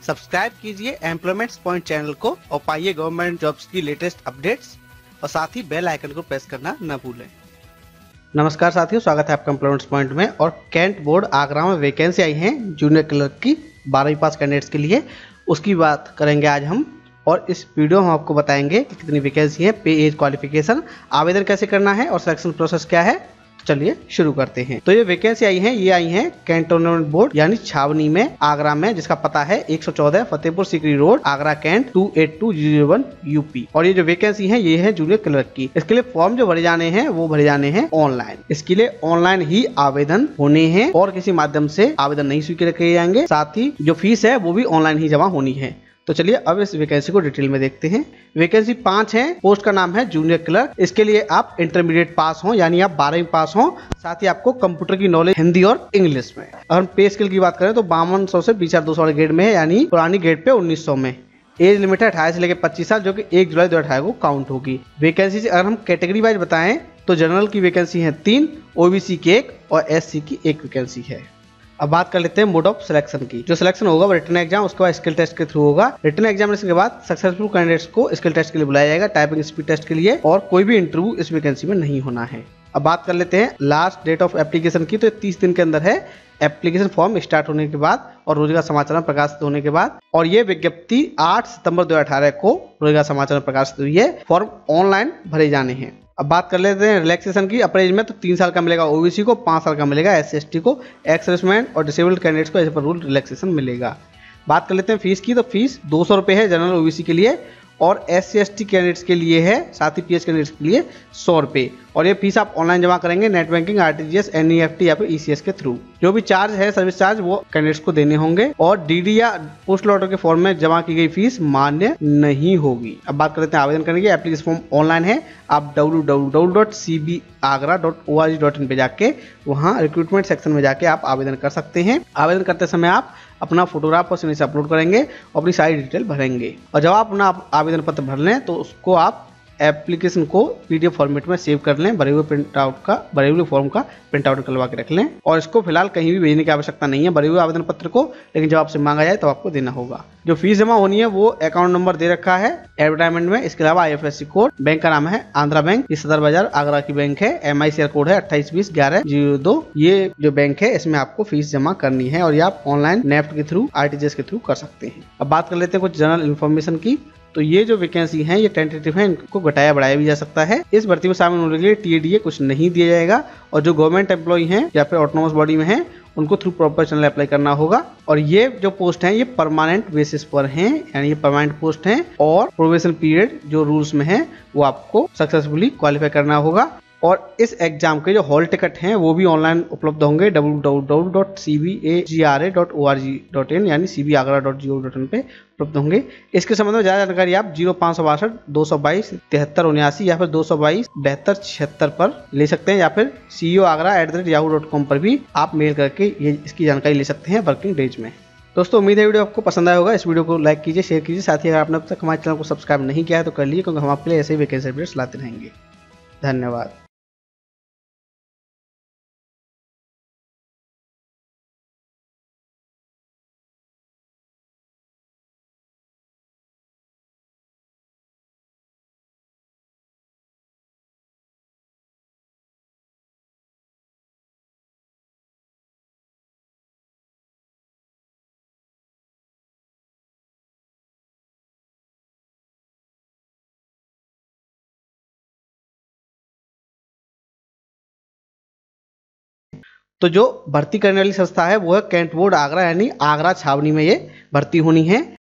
Subscribe कीजिए employments point channel को और पाइए गवर्नमेंट जॉब्स की लेटेस्ट अपडेट्स और साथ ही बेल आइकन को प्रेस करना न भूलें। नमस्कार साथियों, स्वागत है आपका एम्प्लॉयमेंट्स पॉइंट में। और कैंट बोर्ड आगरा में वैकेंसी आई है जूनियर क्लर्क की 12वीं पास कैंडिडेट्स के लिए, उसकी बात करेंगे आज हम। और इस वीडियो में हम आपको बताएंगे कि कितनी वैकेंसी है, पे एज क्वालिफिकेशन, आवेदन कैसे करना है और सिलेक्शन प्रोसेस क्या है। चलिए शुरू करते हैं। तो ये वैकेंसी आई है, ये आई है कैंटोनमेंट बोर्ड यानी छावनी में, आगरा में, जिसका पता है 114 Fatehpur Sikri road, Agra Cantt 282001 UP. और ये जो वैकेंसी है ये है जूनियर क्लर्क की। इसके लिए फॉर्म जो भरे जाने हैं वो भरे जाने हैं ऑनलाइन। इसके लिए ऑनलाइन ही आवेदन होने हैं और किसी माध्यम से आवेदन नहीं स्वीकार किए जाएंगे। साथ ही जो फीस है वो भी ऑनलाइन ही जमा होनी है। तो चलिए अब इस वैकेंसी को डिटेल में देखते हैं। वैकेंसी 5 है। पोस्ट का नाम है जूनियर क्लर्क। इसके लिए आप इंटरमीडिएट पास हो यानी आप 12वीं पास हो, साथ ही आपको कंप्यूटर की नॉलेज हिंदी और इंग्लिश में। अगर हम पे स्केल की बात करें तो 5200 से 20200 वाले ग्रेड में है, यानी पुरानी ग्रेड पे 1900 में। एज लिमिट है 18 से लेकर 25 साल, जो कि 1 जुलाई 2018 को काउंट होगी। वैकेंसी से अगर हम कैटेगरी वाइज बताएं तो जनरल की वैकेंसी है 3, ओबीसी की 1 और एससी की 1 वैकेंसी है। अब बात कर लेते हैं मोड ऑफ सिलेक्शन की। जो सिलेक्शन होगा वो रिटन एग्जाम, उसके बाद स्किल टेस्ट के थ्रू होगा। रिटन एग्जामिनेशन के बाद सक्सेसफुल कैंडिडेट्स को स्किल टेस्ट के लिए बुलाया जाएगा, टाइपिंग स्पीड टेस्ट के लिए, और कोई भी इंटरव्यू इस वैकेंसी में नहीं होना है। अब बात कर लेते हैं लास्ट डेट ऑफ एप्लीकेशन की। तो 30 दिन के अंदर है एप्लीकेशन फॉर्म स्टार्ट होने के बाद और रोजगार समाचार प्रकाशित होने के बाद। और ये विज्ञप्ति 8 सितंबर 2018 को रोजगार समाचार प्रकाशित हुई है। फॉर्म ऑनलाइन भरे जाने हैं। अब बात कर लेते हैं रिलैक्सेशन की। अपर एज में तो 3 साल का मिलेगा ओबीसी को, 5 साल का मिलेगा SC/ST को, एक्स सर्विसमैन और डिसेबल्ड कैंडिडेट्स को एज पर रूल रिलैक्सेशन मिलेगा। बात कर लेते हैं फीस की। तो फीस 200 रुपये है जनरल ओबीसी के लिए, और SC/ST कैंडिडेट्स के लिए है, साथ ही PH कैंडिडेट्स के लिए 100 रुपये। और ये फीस आप ऑनलाइन जमा करेंगे नेट बैंकिंग, RTGS, NEFT या फिर ECS के थ्रू। जो भी चार्ज है, सर्विस चार्ज, वो कैंडिडेट्स को देने होंगे। और DD या पोस्टल ऑर्डर के फॉर्म में जमा की गई फीस मान्य नहीं होगी। अब बात कर लेते हैं आवेदन करने की। एप्लीकेशन फॉर्म ऑनलाइन है। आप www.cbagra.org.in पे जाके वहाँ रिक्रूटमेंट सेक्शन में जाके आप आवेदन कर सकते हैं। आवेदन करते समय आप अपना फोटोग्राफ और सिग्नेचर अपलोड करेंगे और अपनी सारी डिटेल भरेंगे। और जब आप अपना आवेदन पत्र भर लें तो उसको आप एप्लीकेशन को PDF फॉर्मेट में सेव कर लें, भरे हुए फॉर्म का प्रिंट आउट निकलवा के रख लें। और इसको फिलहाल कहीं भी भेजने की आवश्यकता नहीं है, भरे हुए आवेदन पत्र को, लेकिन जब आपसे मांगा जाए तो आपको देना होगा। जो फीस जमा होनी है वो अकाउंट नंबर दे रखा है एडवर्टाइजमेंट में। इसके अलावा IFSC कोड, बैंक का नाम है आंध्रा बैंक, ये सदर बाजार आगरा की बैंक है। MICR कोड है 28201102। ये जो बैंक है इसमें आपको फीस जमा करनी है और ये आप ऑनलाइन नेफ्ट के थ्रू, RTGS के थ्रू कर सकते हैं। अब बात कर लेते हैं कुछ जनरल इन्फॉर्मेशन की। तो ये जो वैकेंसी है ये टेंटेटिव है, इनको घटाया बढ़ाया भी जा सकता है। इस भर्ती में शामिल होने के लिए TADA कुछ नहीं दिया जाएगा। और जो गवर्नमेंट एम्प्लॉय हैं या फिर ऑटोनोमस बॉडी में हैं उनको थ्रू प्रॉपर चैनल अप्लाई करना होगा। और ये जो पोस्ट हैं ये परमानेंट बेसिस पर हैं, यानी ये परमानेंट पोस्ट हैं। और प्रोबेशन पीरियड जो रूल्स में है वो आपको सक्सेसफुली क्वालिफाई करना होगा। और इस एग्जाम के जो हॉल टिकट हैं वो भी ऑनलाइन उपलब्ध होंगे www.cbagra.org.in यानी cbagra.go.in पे उपलब्ध होंगे। इसके संबंध में ज़्यादा जानकारी आप 0562 222 7379 या फिर 222 72 76 पर ले सकते हैं, या फिर ceoagra@yahoo.com पर भी आप मेल करके ये इसकी जानकारी ले सकते हैं वर्किंग डेज में। दोस्तों उम्मीद है वीडियो आपको पसंद आया होगा। इस वीडियो को लाइक कीजिए, शेयर कीजिए। साथ ही अगर आपने अब तक हमारे चैनल को सब्सक्राइब नहीं किया है तो कर लीजिए, क्योंकि हम आपके लिए ऐसे ही वैकेंसी अपडेट्स लाते रहेंगे। धन्यवाद। तो जो भर्ती करने वाली संस्था है वो है कैंट बोर्ड आगरा, यानी आगरा छावनी में ये भर्ती होनी है।